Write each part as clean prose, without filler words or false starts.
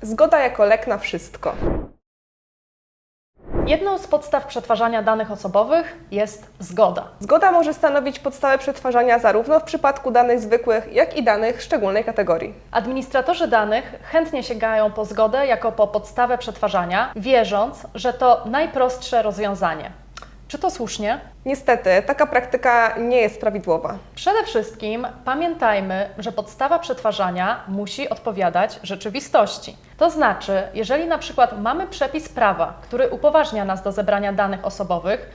Zgoda jako lek na wszystko. Jedną z podstaw przetwarzania danych osobowych jest zgoda. Zgoda może stanowić podstawę przetwarzania zarówno w przypadku danych zwykłych, jak i danych szczególnej kategorii. Administratorzy danych chętnie sięgają po zgodę jako po podstawę przetwarzania, wierząc, że to najprostsze rozwiązanie. Czy to słusznie? Niestety, taka praktyka nie jest prawidłowa. Przede wszystkim pamiętajmy, że podstawa przetwarzania musi odpowiadać rzeczywistości. To znaczy, jeżeli na przykład mamy przepis prawa, który upoważnia nas do zebrania danych osobowych,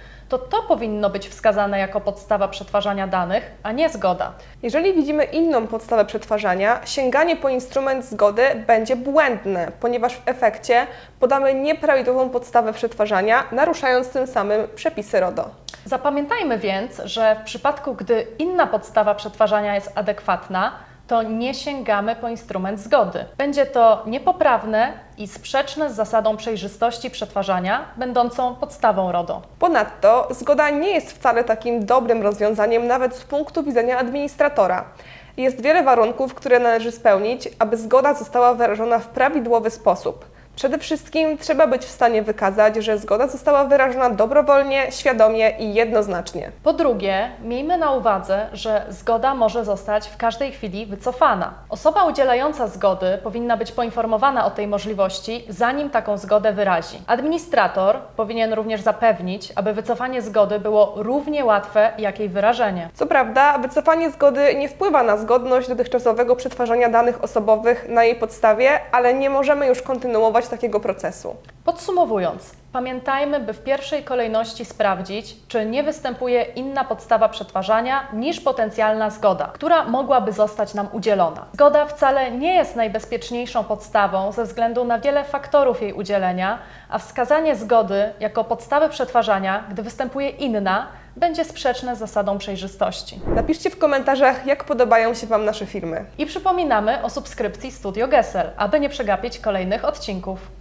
to powinno być wskazane jako podstawa przetwarzania danych, a nie zgoda. Jeżeli widzimy inną podstawę przetwarzania, sięganie po instrument zgody będzie błędne, ponieważ w efekcie podamy nieprawidłową podstawę przetwarzania, naruszając tym samym przepisy RODO. Zapamiętajmy więc, że w przypadku, gdy inna podstawa przetwarzania jest adekwatna, to nie sięgamy po instrument zgody. Będzie to niepoprawne i sprzeczne z zasadą przejrzystości przetwarzania, będącą podstawą RODO. Ponadto zgoda nie jest wcale takim dobrym rozwiązaniem nawet z punktu widzenia administratora. Jest wiele warunków, które należy spełnić, aby zgoda została wyrażona w prawidłowy sposób. Przede wszystkim trzeba być w stanie wykazać, że zgoda została wyrażona dobrowolnie, świadomie i jednoznacznie. Po drugie, miejmy na uwadze, że zgoda może zostać w każdej chwili wycofana. Osoba udzielająca zgody powinna być poinformowana o tej możliwości, zanim taką zgodę wyrazi. Administrator powinien również zapewnić, aby wycofanie zgody było równie łatwe jak jej wyrażenie. Co prawda, wycofanie zgody nie wpływa na zgodność dotychczasowego przetwarzania danych osobowych na jej podstawie, ale nie możemy już kontynuować takiego procesu. Podsumowując, pamiętajmy, by w pierwszej kolejności sprawdzić, czy nie występuje inna podstawa przetwarzania niż potencjalna zgoda, która mogłaby zostać nam udzielona. Zgoda wcale nie jest najbezpieczniejszą podstawą ze względu na wiele faktorów jej udzielenia, a wskazanie zgody jako podstawy przetwarzania, gdy występuje inna, będzie sprzeczne z zasadą przejrzystości. Napiszcie w komentarzach, jak podobają się Wam nasze filmy. I przypominamy o subskrypcji Studio Gesell, aby nie przegapić kolejnych odcinków.